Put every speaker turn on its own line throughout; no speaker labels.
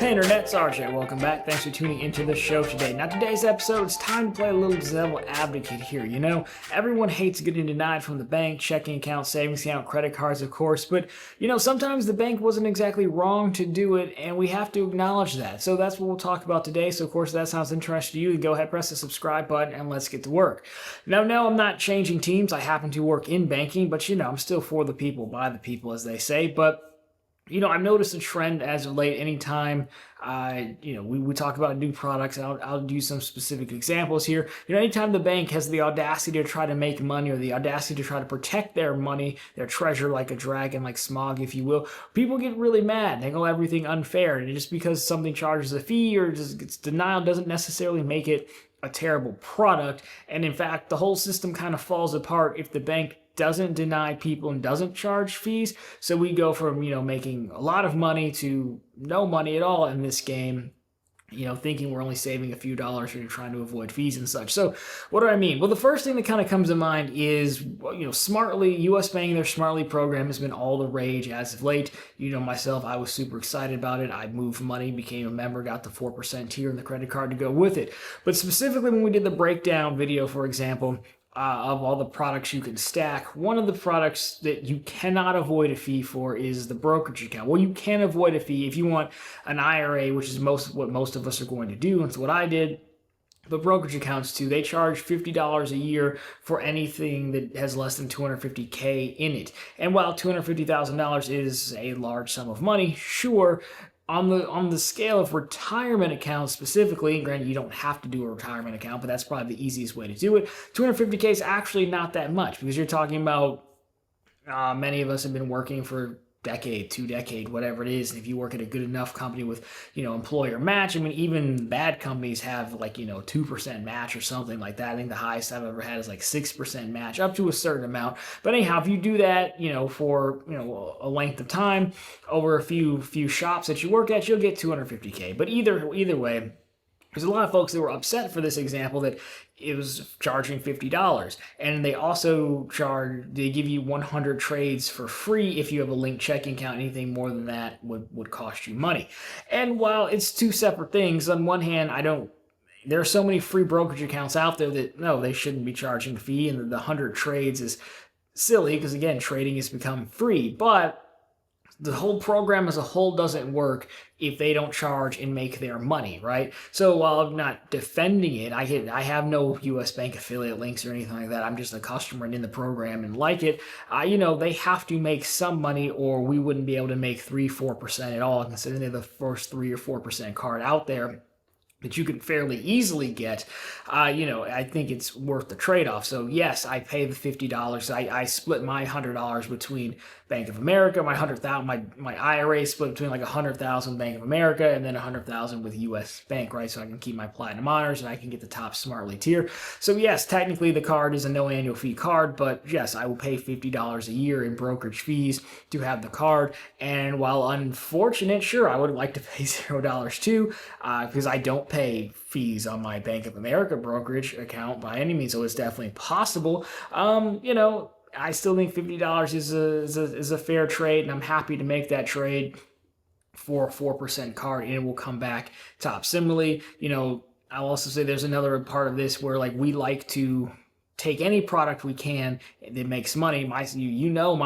Hey Internet, it's RJ. Welcome back. Thanks for tuning into the show today. Now today's episode, it's time to play a little devil advocate here. You know, everyone hates getting denied from the bank, checking account, savings account, credit cards, of course, but you know, sometimes the bank wasn't exactly wrong to do it, and we have to acknowledge that. So that's what we'll talk about today. So of course, if that sounds interesting to you, go ahead, press the subscribe button, and let's get to work. Now, no, I'm not changing teams. I happen to work in banking, but you know, I'm still for the people, by the people, as they say. But you know, I've noticed a trend as of late. Anytime, we talk about new products, and I'll do some specific examples here. You know, anytime the bank has the audacity to try to make money or the audacity to try to protect their money, their treasure like a dragon, like Smog, if you will, people get really mad. They call everything unfair. And just because something charges a fee or just gets denial doesn't necessarily make it a terrible product. And in fact, the whole system kind of falls apart if the bank doesn't deny people and doesn't charge fees. So we go from, making a lot of money to no money at all in this game, thinking we're only saving a few dollars when you're trying to avoid fees and such. So what do I mean? Well, the first thing that kind of comes to mind is, Smartly, US Bank, their Smartly program has been all the rage as of late. Myself, I was super excited about it. I moved money, became a member, got the 4% tier and the credit card to go with it. But specifically when we did the breakdown video, for example, of all the products you can stack, one of the products that you cannot avoid a fee for is the brokerage account. Well, you can avoid a fee if you want an IRA, which is what most of us are going to do. It's what I did. But brokerage accounts too, they charge $50 a year for anything that has less than $250K in it. And while $250,000 is a large sum of money, sure, on the scale of retirement accounts specifically, and granted you don't have to do a retirement account, but that's probably the easiest way to do it, $250K is actually not that much, because you're talking about many of us have been working for decade, 2 decades, whatever it is. And if you work at a good enough company with, employer match, I mean, even bad companies have 2% match or something like that. I think the highest I've ever had is 6% match up to a certain amount. But anyhow, if you do that, for, a length of time over a few shops that you work at, you'll get $250K. But either way, there's a lot of folks that were upset for this example that it was charging $50. And they also they give you 100 trades for free if you have a linked checking account. Anything more than that would cost you money. And while it's two separate things, on one hand, there are so many free brokerage accounts out there that, no, they shouldn't be charging a fee. And the 100 trades is silly because, again, trading has become free. But the whole program as a whole doesn't work if they don't charge and make their money, right? So while I'm not defending it, I have no US Bank affiliate links or anything like that. I'm just a customer and in the program and like it. They have to make some money or we wouldn't be able to make 3-4% at all, considering they're the first 3 or 4% card out there that you can fairly easily get. I think it's worth the trade-off. So yes, I pay the $50. I split my $100 between Bank of America, my $100,000, my IRA split between $100,000 Bank of America and then $100,000 with US Bank, right? So I can keep my platinum honors and I can get the top Smartly tier. So yes, technically the card is a no annual fee card, but yes, I will pay $50 a year in brokerage fees to have the card. And while unfortunate, sure, I would like to pay $0 too, because I don't pay fees on my Bank of America brokerage account by any means, so it's definitely possible. I still think $50 is a fair trade, and I'm happy to make that trade for a 4% card, and it will come back top. Similarly, I'll also say there's another part of this where we like to take any product we can that makes money. My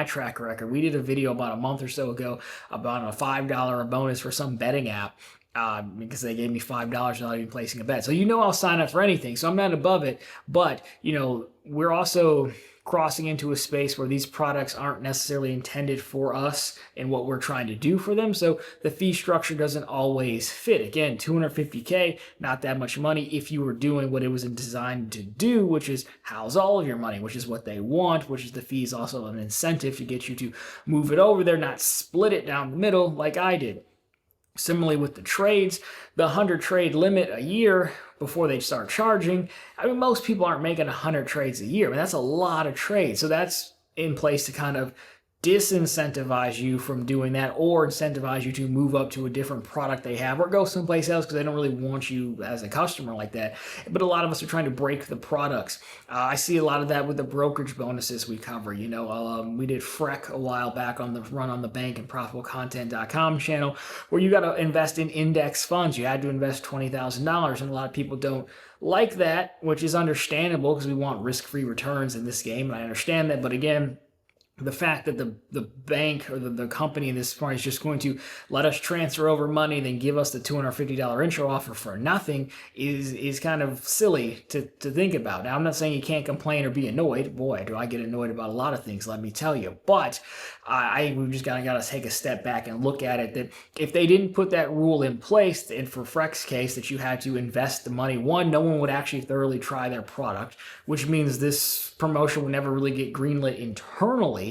track record. We did a video about a month or so ago about a $5 bonus for some betting app. Because they gave me $5 without even placing a bet. So I'll sign up for anything. So I'm not above it. But, we're also crossing into a space where these products aren't necessarily intended for us and what we're trying to do for them. So the fee structure doesn't always fit. Again, $250K, not that much money if you were doing what it was designed to do, which is house all of your money, which is what they want, which is the fee is also an incentive to get you to move it over there, not split it down the middle like I did. Similarly with the trades, the 100 trade limit a year before they start charging. Most people aren't making 100 trades a year. That's a lot of trades. So that's in place to kind of disincentivize you from doing that, or incentivize you to move up to a different product they have, or go someplace else because they don't really want you as a customer like that. But a lot of us are trying to break the products. I see a lot of that with the brokerage bonuses we cover. We did Freck a while back on the Run on the Bank and ProfitableContent.com channel, where you got to invest in index funds. You had to invest $20,000, and a lot of people don't like that, which is understandable because we want risk-free returns in this game, and I understand that. But again, the fact that the bank or the company in this point is just going to let us transfer over money and then give us the $250 intro offer for nothing is kind of silly to think about. Now, I'm not saying you can't complain or be annoyed. Boy, do I get annoyed about a lot of things, let me tell you. But we've just got to take a step back and look at it, that if they didn't put that rule in place, and for Freck's case, that you had to invest the money, one, no one would actually thoroughly try their product, which means this promotion would never really get greenlit internally,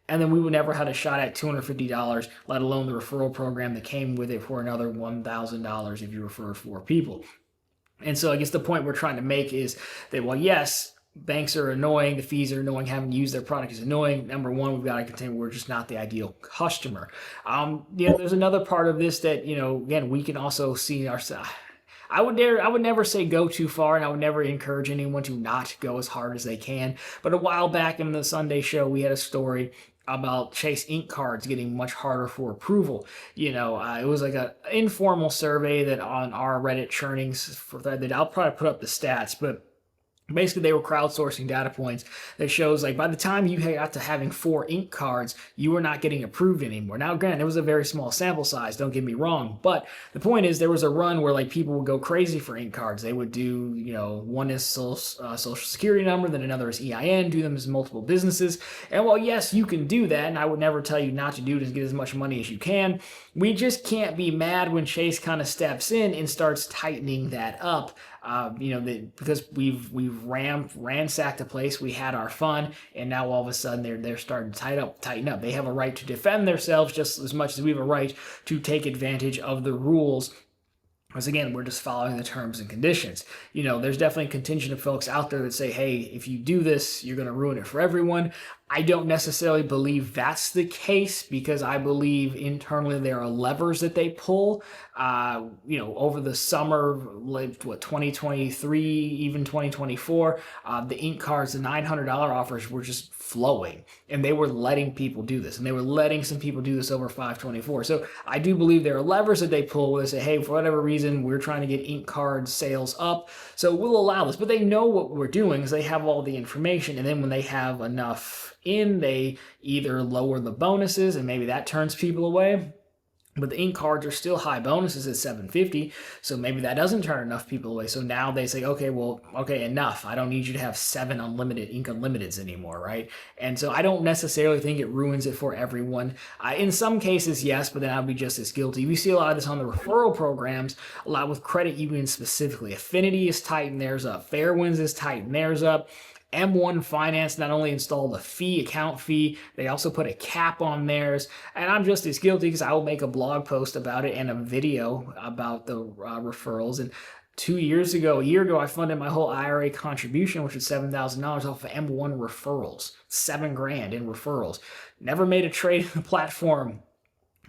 and then we would never have a shot at $250, let alone the referral program that came with it for another $1,000 if you refer 4 people. And so I guess the point we're trying to make is that, well, yes, banks are annoying, the fees are annoying, having to use their product is annoying. Number one, we've got to contend we're just not the ideal customer. There's another part of this that, again, we can also see ourselves. I would never say go too far, and I would never encourage anyone to not go as hard as they can. But a while back in the Sunday show, we had a story about Chase Ink cards getting much harder for approval. It was like an informal survey that on our Reddit churnings that I'll probably put up the stats, but basically, they were crowdsourcing data points that shows, like, by the time you got to having 4 ink cards, you were not getting approved anymore. Now, granted, it was a very small sample size, don't get me wrong, but the point is there was a run where, like, people would go crazy for ink cards. They would do, one is social security number, then another is EIN, do them as multiple businesses. And while, yes, you can do that, and I would never tell you not to do it and get as much money as you can, we just can't be mad when Chase kind of steps in and starts tightening that up. Because we've ransacked a place, we had our fun, and now all of a sudden they're starting to tighten up. They have a right to defend themselves just as much as we have a right to take advantage of the rules. Because again, we're just following the terms and conditions. There's definitely a contingent of folks out there that say, hey, if you do this, you're going to ruin it for everyone. I don't necessarily believe that's the case, because I believe internally there are levers that they pull. Over the summer, 2023, even 2024, the ink cards, the $900 offers were just flowing, and they were letting people do this, and they were letting some people do this over 524. So I do believe there are levers that they pull where they say, hey, for whatever reason, we're trying to get ink card sales up, so we'll allow this. But they know what we're doing because they have all the information, and then when they have enough they either lower the bonuses, and maybe that turns people away. But the ink cards are still high bonuses at $750, so maybe that doesn't turn enough people away. So now they say, okay, enough. I don't need you to have 7 unlimited ink unlimiteds anymore, right? And so I don't necessarily think it ruins it for everyone. In some cases, yes, but then I'll be just as guilty. We see a lot of this on the referral programs, a lot with credit unions specifically. Affinity is tightened theirs up. Fairwinds is tightened theirs up. M1 Finance not only installed a account fee, they also put a cap on theirs. And I'm just as guilty because I will make a blog post about it and a video about the referrals. And a year ago, I funded my whole IRA contribution, which was $7,000 off of M1 referrals, $7,000 in referrals. Never made a trade in the platform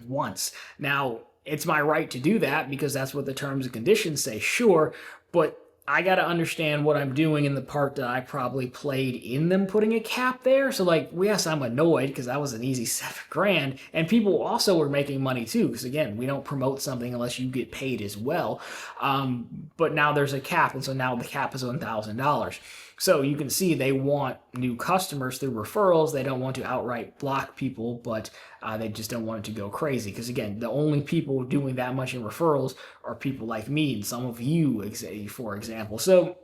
once. Now, it's my right to do that because that's what the terms and conditions say, sure, but I got to understand what I'm doing in the part that I probably played in them putting a cap there. So, yes, I'm annoyed because that was an easy $7,000. And people also were making money too, because again, we don't promote something unless you get paid as well. But now there's a cap, and so now the cap is $1,000. So you can see they want new customers through referrals. They don't want to outright block people, but they just don't want it to go crazy. Because again, the only people doing that much in referrals are people like me and some of you, for example. So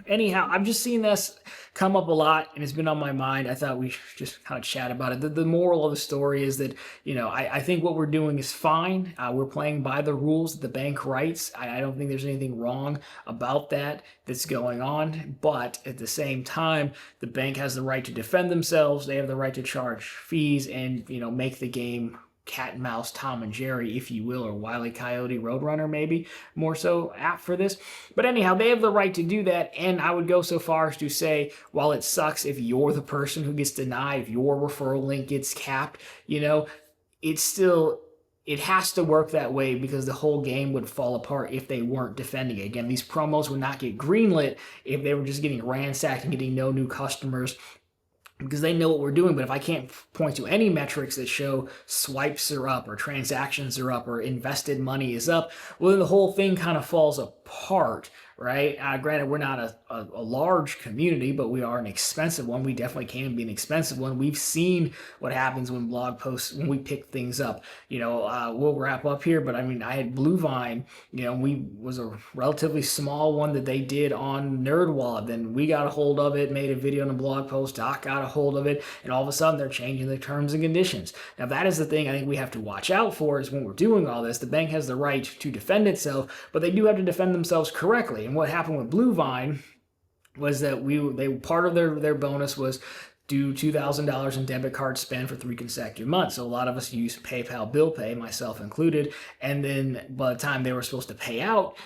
anyhow, I've just seen this come up a lot, and it's been on my mind. I thought we should just kind of chat about it. The moral of the story is that, I think what we're doing is fine. We're playing by the rules that the bank writes. I don't think there's anything wrong about that's going on. But at the same time, the bank has the right to defend themselves. They have the right to charge fees and, make the game cat and mouse Tom and Jerry, if you will, or Wile E. Coyote Roadrunner, maybe more so apt for this. But anyhow, they have the right to do that, and I would go so far as to say, while it sucks if you're the person who gets denied, if your referral link gets capped, it's still, it has to work that way because the whole game would fall apart if they weren't defending it. Again, these promos would not get greenlit if they were just getting ransacked and getting no new customers, because they know what we're doing. But if I can't point to any metrics that show swipes are up or transactions are up or invested money is up, well, then the whole thing kind of falls apart, right? Granted, we're not a large community, but we are an expensive one. We definitely can be an expensive one. We've seen what happens when blog posts, when we pick things up. We'll wrap up here, but I mean, I had Blue Vine, we was a relatively small one that they did on NerdWallet. Then we got a hold of it, made a video on a blog post, Doc got a hold of it, and all of a sudden they're changing the terms and conditions. Now, that is the thing I think we have to watch out for, is when we're doing all this, the bank has the right to defend itself, but they do have to defend themselves correctly. And what happened with Blue Vine was that they part of their bonus was do $2,000 in debit card spend for 3 consecutive months. So a lot of us use PayPal Bill Pay, myself included. And then by the time they were supposed to pay out,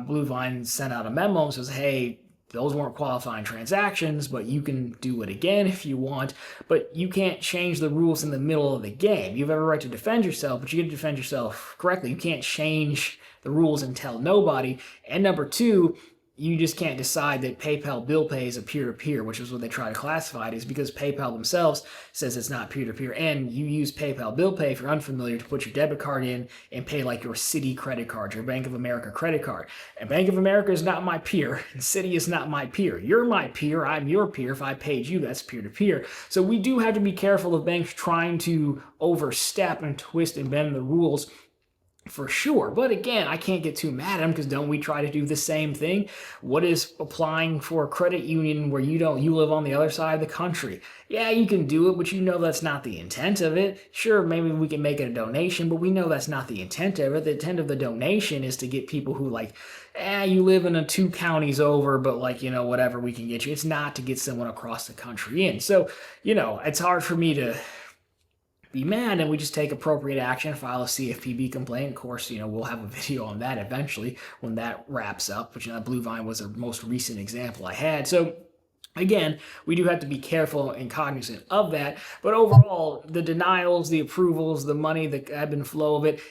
Blue Vine sent out a memo and says, hey, those weren't qualifying transactions, but you can do it again if you want. But you can't change the rules in the middle of the game. You have every right to defend yourself, but you get to defend yourself correctly. You can't change the rules and tell nobody. And number two, you just can't decide that PayPal Bill Pay is a peer-to-peer, which is what they try to classify it as, because PayPal themselves says it's not peer-to-peer. And you use PayPal Bill Pay, if you're unfamiliar, to put your debit card in and pay like your Citi credit card, your Bank of America credit card. And Bank of America is not my peer, and Citi is not my peer. You're my peer, I'm your peer. If I paid you, that's peer-to-peer. So we do have to be careful of banks trying to overstep and twist and bend the rules, for sure. But again, I can't get too mad at them, because don't we try to do the same thing? What is applying for a credit union where you live on the other side of the country? Yeah, you can do it, but that's not the intent of it. Sure, maybe we can make it a donation, but we know that's not the intent of it. The intent of the donation is to get people who you live in 2 counties over, but whatever, we can get you. It's not to get someone across the country in. So, it's hard for me to be mad, and we just take appropriate action, file a CFPB complaint. Of course, we'll have a video on that eventually when that wraps up, but Blue Vine was the most recent example I had. So again, we do have to be careful and cognizant of that, but overall, the denials, the approvals, the money, the ebb and flow of it,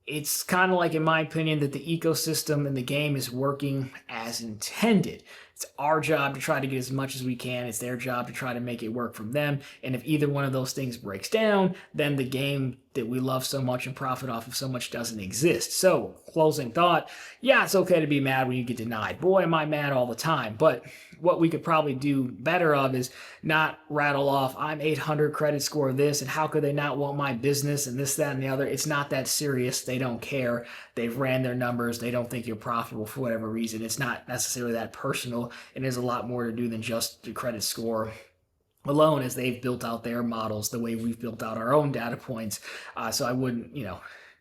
it's kind of like, in my opinion, that the ecosystem and the game is working as intended. It's our job to try to get as much as we can. It's their job to try to make it work for them. And if either one of those things breaks down, then the game that we love so much and profit off of so much doesn't exist. So, closing thought, yeah, it's okay to be mad when you get denied. Boy, am I mad all the time. But what we could probably do better of is not rattle off, I'm 800 credit score this, and how could they not want my business, and this, that, and the other. It's not that serious. They don't care. They've ran their numbers. They don't think you're profitable for whatever reason. It's not necessarily that personal, and there's a lot more to do than just the credit score alone, as they've built out their models the way we've built out our own data points. So I wouldn't,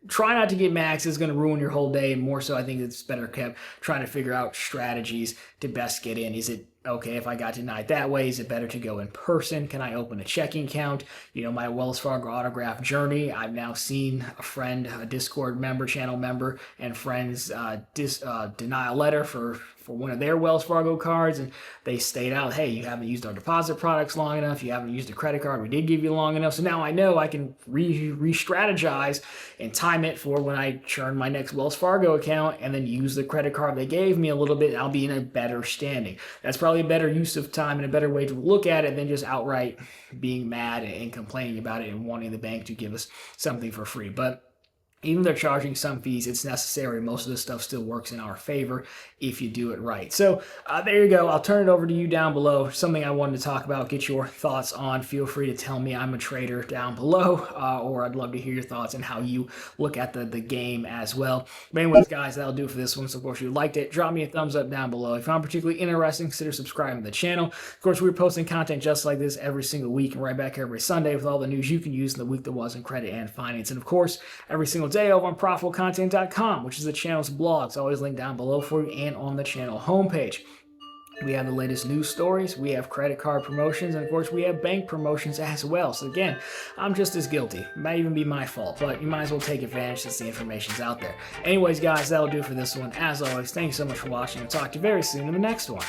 try not to get mad, 'cause it's going to ruin your whole day. And more so, I think it's better kept trying to figure out strategies to best get in. Is it okay if I got denied that way? Is it better to go in person? Can I open a checking account? My Wells Fargo autograph journey, I've now seen a friend, a Discord member, channel member, and friends denial letter for one of their Wells Fargo cards, and they state out, hey, you haven't used our deposit products long enough, you haven't used a credit card we did give you long enough, so now I know I can re-strategize and time it for when I churn my next Wells Fargo account, and then use the credit card they gave me a little bit, and I'll be in a better standing. That's probably a better use of time and a better way to look at it than just outright being mad and complaining about it and wanting the bank to give us something for free. But even if they're charging some fees, it's necessary. Most of this stuff still works in our favor if you do it right. So there you go. I'll turn it over to you down below. Something I wanted to talk about, get your thoughts on. Feel free to tell me I'm a trader down below, or I'd love to hear your thoughts on how you look at the game as well. But anyways, guys, that'll do it for this one. So of course, if you liked it, drop me a thumbs up down below. If you found it particularly interesting, consider subscribing to the channel. Of course, we're posting content just like this every single week, and right back every Sunday with all the news you can use in the week that was in credit and finance. And of course, every single day over on profitablecontent.com, which is the channel's blog. It's always linked down below for you and on the channel homepage. We have the latest news stories, we have credit card promotions, and of course we have bank promotions as well. So again, I'm just as guilty. It might even be my fault, but you might as well take advantage since the information's out there. Anyways, guys, that'll do for this one. As always, thank you so much for watching. I'll talk to you very soon in the next one.